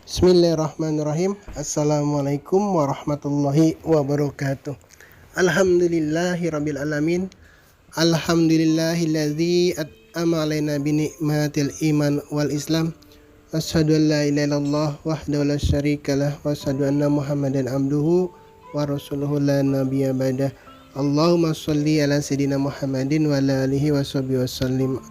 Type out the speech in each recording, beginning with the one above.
Bismillahirrahmanirrahim. Assalamualaikum warahmatullahi wabarakatuh. Alhamdulillahirabbil alamin. Alhamdulillahilladzi at'ama alaina bi ni'matil iman wal islam. Asyhadu an la ilaha illallah wahdahu la syarikalah wa asyhadu anna Muhammadan abduhu wa rasuluhu la nabiyya ba'dah. Allahumma shalli ala sayyidina Muhammadin wa ala alihi washabihi wasallim.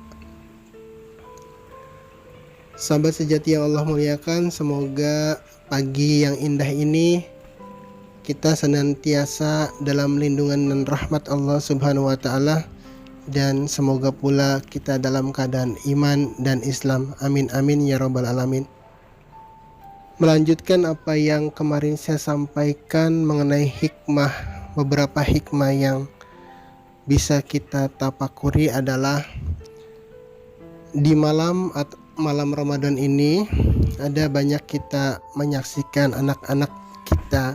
Sahabat sejati yang Allah muliakan, semoga pagi yang indah ini kita senantiasa dalam lindungan dan rahmat Allah Subhanahu wa taala, dan semoga pula kita dalam keadaan iman dan Islam. Amin amin ya rabbal alamin. Melanjutkan apa yang kemarin saya sampaikan mengenai hikmah, beberapa hikmah yang bisa kita tapakuri adalah di malam Ramadan ini ada banyak kita menyaksikan anak-anak kita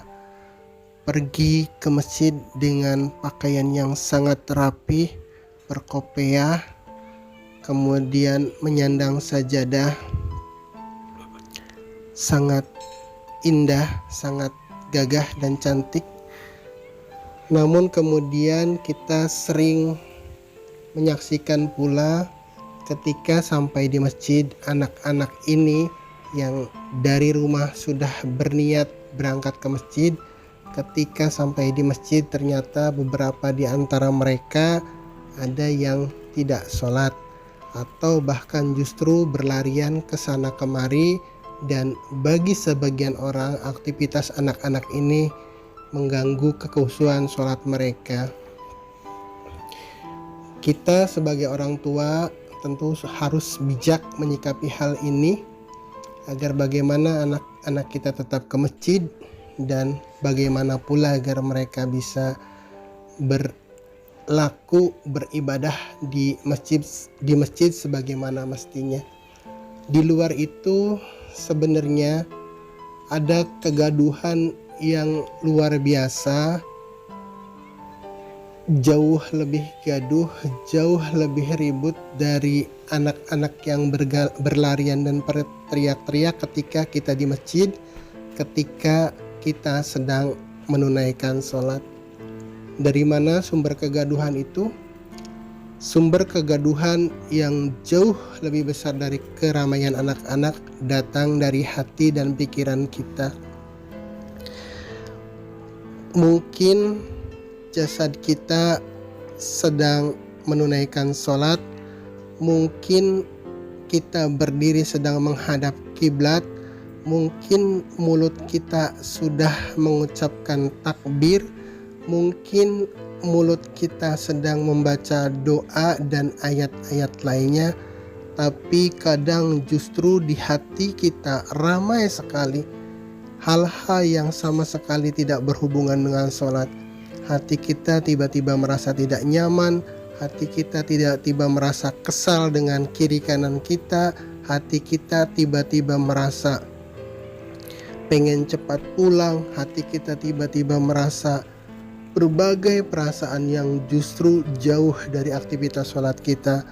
pergi ke masjid dengan pakaian yang sangat rapi, berkopiah, kemudian menyandang sajadah, sangat indah, sangat gagah dan cantik. Namun kemudian kita sering menyaksikan pula ketika sampai di masjid, anak-anak ini yang dari rumah sudah berniat berangkat ke masjid, ketika sampai di masjid ternyata beberapa di antara mereka ada yang tidak sholat, atau bahkan justru berlarian ke sana kemari, dan bagi sebagian orang aktivitas anak-anak ini mengganggu kekhusyuan sholat mereka. Kita sebagai orang tua tentu harus bijak menyikapi hal ini agar bagaimana anak-anak kita tetap ke masjid, dan bagaimana pula agar mereka bisa berlaku beribadah di masjid sebagaimana mestinya. Di luar itu sebenarnya ada kegaduhan yang luar biasa, jauh lebih gaduh, jauh lebih ribut dari anak-anak yang berlarian dan berteriak-teriak ketika kita di masjid, ketika kita sedang menunaikan sholat. Dari mana sumber kegaduhan itu? Sumber kegaduhan yang jauh lebih besar dari keramaian anak-anak datang dari hati dan pikiran kita. Mungkin jasad kita sedang menunaikan sholat, mungkin kita berdiri sedang menghadap kiblat, mungkin mulut kita sudah mengucapkan takbir, mungkin mulut kita sedang membaca doa dan ayat-ayat lainnya, tapi kadang justru di hati kita ramai sekali hal-hal yang sama sekali tidak berhubungan dengan sholat. Hati kita tiba-tiba merasa tidak nyaman, hati kita tiba-tiba merasa kesal dengan kiri kanan kita, hati kita tiba-tiba merasa pengen cepat pulang, hati kita tiba-tiba merasa berbagai perasaan yang justru jauh dari aktivitas sholat kita.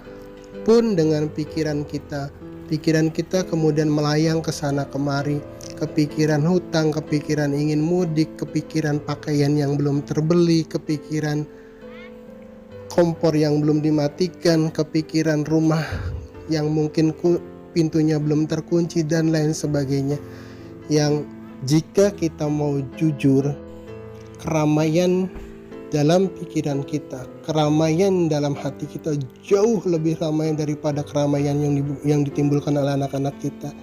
Pun dengan pikiran kita kemudian melayang ke sana kemari, kepikiran hutang, kepikiran ingin mudik, kepikiran pakaian yang belum terbeli, kepikiran kompor yang belum dimatikan, kepikiran rumah yang mungkin pintunya belum terkunci dan lain sebagainya. Yang jika kita mau jujur, keramaian dalam pikiran kita, keramaian dalam hati kita jauh lebih ramai daripada keramaian yang ditimbulkan oleh anak-anak kita.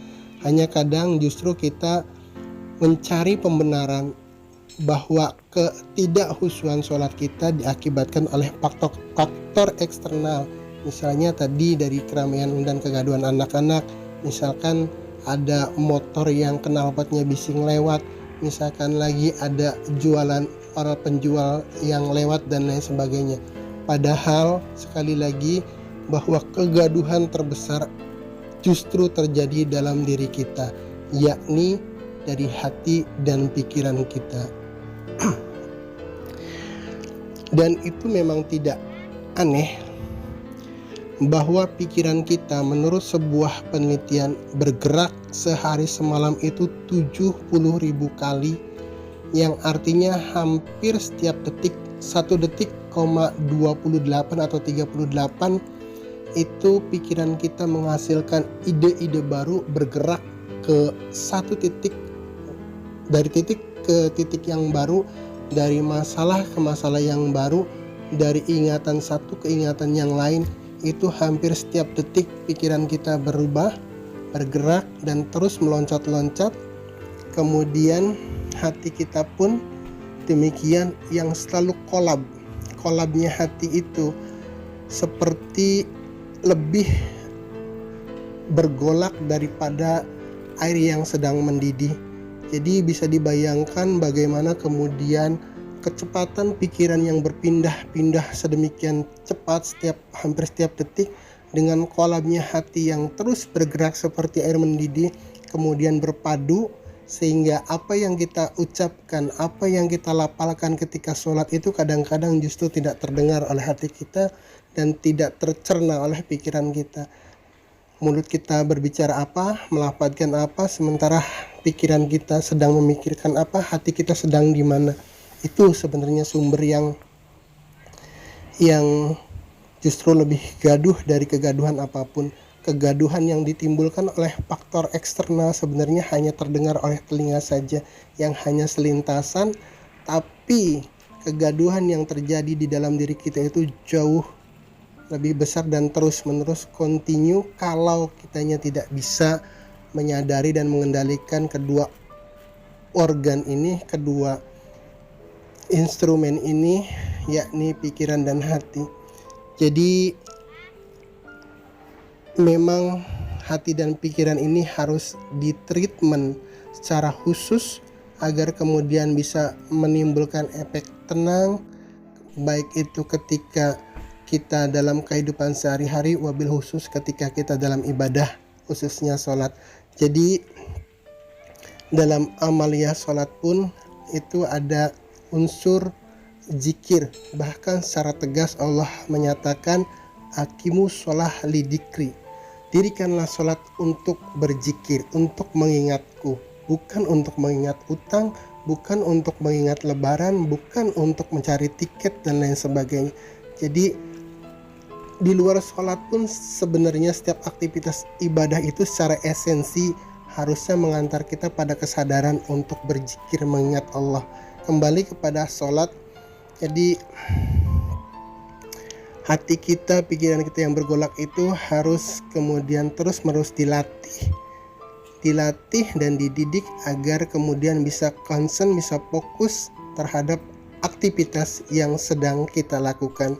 Hanya kadang justru kita mencari pembenaran bahwa ketidakhusyuan sholat kita diakibatkan oleh faktor eksternal. Misalnya tadi dari keramaian dan kegaduhan anak-anak, misalkan ada motor yang knalpotnya bising lewat, misalkan lagi ada orang penjual yang lewat dan lain sebagainya. Padahal sekali lagi bahwa kegaduhan terbesar justru terjadi dalam diri kita, yakni dari hati dan pikiran kita. Dan itu memang tidak aneh bahwa pikiran kita menurut sebuah penelitian bergerak sehari semalam itu 70.000 kali, yang artinya hampir setiap detik 1 detik, 28 atau 38 itu pikiran kita menghasilkan ide-ide baru, bergerak ke satu titik, dari titik ke titik yang baru, dari masalah ke masalah yang baru, dari ingatan satu ke ingatan yang lain. Itu hampir setiap detik pikiran kita berubah, bergerak, dan terus meloncat-loncat. Kemudian hati kita pun demikian, yang selalu kolabnya hati itu seperti lebih bergolak daripada air yang sedang mendidih. Jadi bisa dibayangkan bagaimana kemudian kecepatan pikiran yang berpindah-pindah sedemikian cepat hampir setiap detik, dengan kolabnya hati yang terus bergerak seperti air mendidih, kemudian berpadu sehingga apa yang kita ucapkan, apa yang kita lafalkan ketika sholat itu kadang-kadang justru tidak terdengar oleh hati kita dan tidak tercerna oleh pikiran kita. Mulut kita berbicara apa, melafalkan apa, sementara pikiran kita sedang memikirkan apa, hati kita sedang di mana. Itu sebenarnya sumber yang justru lebih gaduh dari kegaduhan apapun. Kegaduhan yang ditimbulkan oleh faktor eksternal sebenarnya hanya terdengar oleh telinga saja, yang hanya selintasan, tapi kegaduhan yang terjadi di dalam diri kita itu jauh lebih besar dan terus-menerus kontinu kalau kitanya tidak bisa menyadari dan mengendalikan kedua organ ini, kedua instrumen ini, yakni pikiran dan hati. Jadi memang hati dan pikiran ini harus ditreatment secara khusus agar kemudian bisa menimbulkan efek tenang, baik itu ketika kita dalam kehidupan sehari-hari, wabil khusus ketika kita dalam ibadah, khususnya sholat. Jadi dalam amaliyah sholat pun itu ada unsur zikir. Bahkan secara tegas Allah menyatakan aqimus sholah lidikri, dirikanlah sholat untuk berzikir, untuk mengingatku, bukan untuk mengingat utang, bukan untuk mengingat lebaran, bukan untuk mencari tiket dan lain sebagainya. Jadi di luar sholat pun sebenarnya setiap aktivitas ibadah itu secara esensi harusnya mengantar kita pada kesadaran untuk berzikir, mengingat Allah. Kembali kepada sholat, jadi hati kita, pikiran kita yang bergolak itu harus kemudian terus-menerus dilatih dan dididik agar kemudian bisa concern, bisa fokus terhadap aktivitas yang sedang kita lakukan.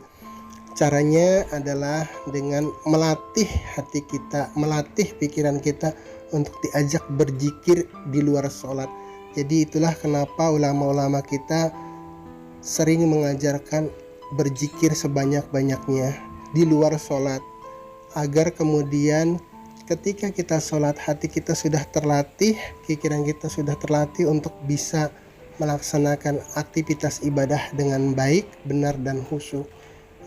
Caranya adalah dengan melatih hati kita, melatih pikiran kita untuk diajak berzikir di luar sholat. Jadi itulah kenapa ulama-ulama kita sering mengajarkan berzikir sebanyak-banyaknya di luar sholat, agar kemudian ketika kita sholat hati kita sudah terlatih, pikiran kita sudah terlatih untuk bisa melaksanakan aktivitas ibadah dengan baik, benar, dan khusyuk.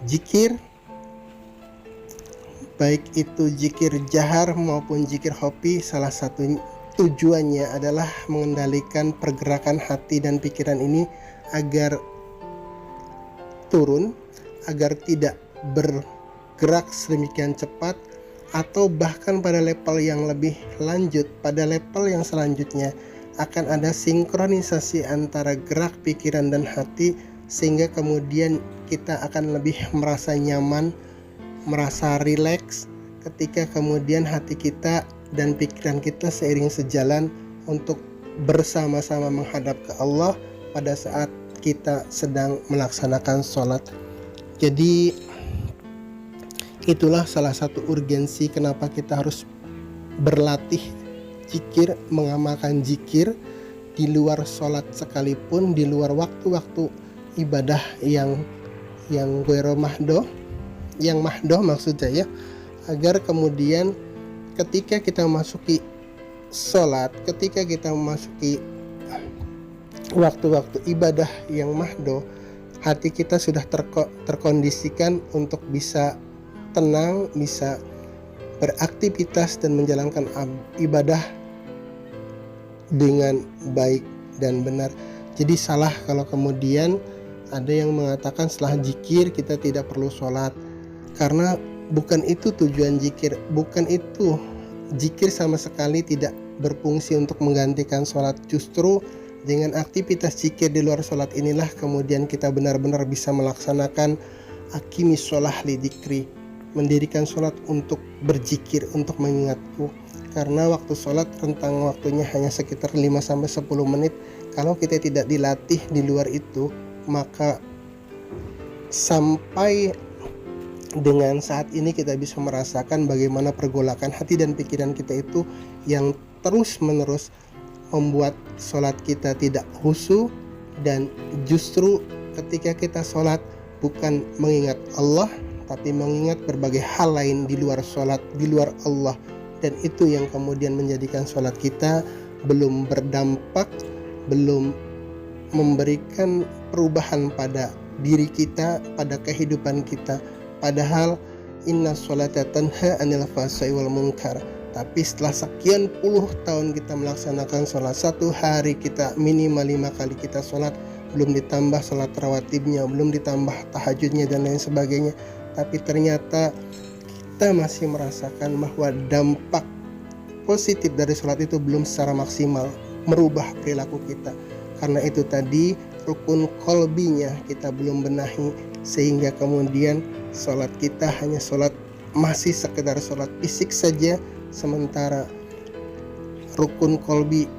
Zikir, baik itu zikir jahar maupun zikir khofi, salah satu tujuannya adalah mengendalikan pergerakan hati dan pikiran ini agar turun, agar tidak bergerak sedemikian cepat, atau bahkan pada level yang lebih lanjut, pada level yang selanjutnya akan ada sinkronisasi antara gerak pikiran dan hati, sehingga kemudian kita akan lebih merasa nyaman, merasa rileks ketika kemudian hati kita dan pikiran kita seiring sejalan untuk bersama-sama menghadap ke Allah pada saat kita sedang melaksanakan sholat. Jadi itulah salah satu urgensi kenapa kita harus berlatih zikir, mengamalkan zikir di luar sholat sekalipun, di luar waktu-waktu ibadah yang ghairu mahdoh, yang mahdoh maksudnya ya, agar kemudian ketika kita memasuki sholat, ketika kita memasuki waktu-waktu ibadah yang mahdoh, hati kita sudah terkondisikan untuk bisa tenang, bisa beraktivitas dan menjalankan ibadah dengan baik dan benar. Jadi salah kalau kemudian ada yang mengatakan setelah zikir kita tidak perlu sholat, karena bukan itu tujuan zikir. Bukan itu, zikir sama sekali tidak berfungsi untuk menggantikan sholat. Justru dengan aktivitas zikir di luar sholat inilah kemudian kita benar-benar bisa melaksanakan akimis sholah li dzikri, mendirikan sholat untuk berzikir, untuk mengingatku. Karena waktu sholat rentang waktunya hanya sekitar 5-10 menit. Kalau kita tidak dilatih di luar itu, maka sampai dengan saat ini kita bisa merasakan bagaimana pergolakan hati dan pikiran kita itu yang terus menerus membuat sholat kita tidak khusyuk. Dan justru ketika kita sholat bukan mengingat Allah, tapi mengingat berbagai hal lain di luar sholat, di luar Allah. Dan itu yang kemudian menjadikan sholat kita belum berdampak, belum memberikan perubahan pada diri kita, pada kehidupan kita. Padahal inna sholata tanha anil fahsya'i wal munkar. Tapi setelah sekian puluh tahun kita melaksanakan sholat, satu hari kita minimal 5 kali kita sholat, belum ditambah sholat rawatibnya, belum ditambah tahajudnya dan lain sebagainya. Tapi ternyata kita masih merasakan bahwa dampak positif dari sholat itu belum secara maksimal merubah perilaku kita. Karena itu tadi rukun kolbinya kita belum benahi, sehingga kemudian sholat kita hanya sholat, masih sekedar sholat fisik saja, sementara rukun kolbi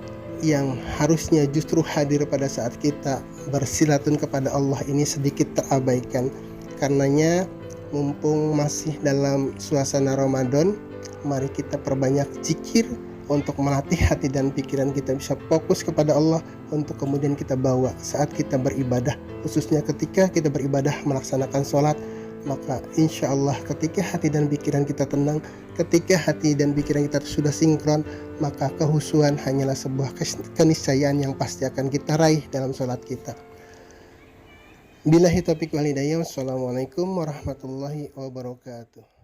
yang harusnya justru hadir pada saat kita bersilatun kepada Allah ini sedikit terabaikan. Karenanya mumpung masih dalam suasana Ramadan, mari kita perbanyak zikir untuk melatih hati dan pikiran kita bisa fokus kepada Allah, untuk kemudian kita bawa saat kita beribadah, khususnya ketika kita beribadah melaksanakan sholat. Maka insya Allah ketika hati dan pikiran kita tenang, ketika hati dan pikiran kita sudah sinkron, maka kehusuan hanyalah sebuah keniscayaan yang pasti akan kita raih dalam sholat kita. Billahi taufiq wal hidayah. Wassalamualaikum warahmatullahi wabarakatuh.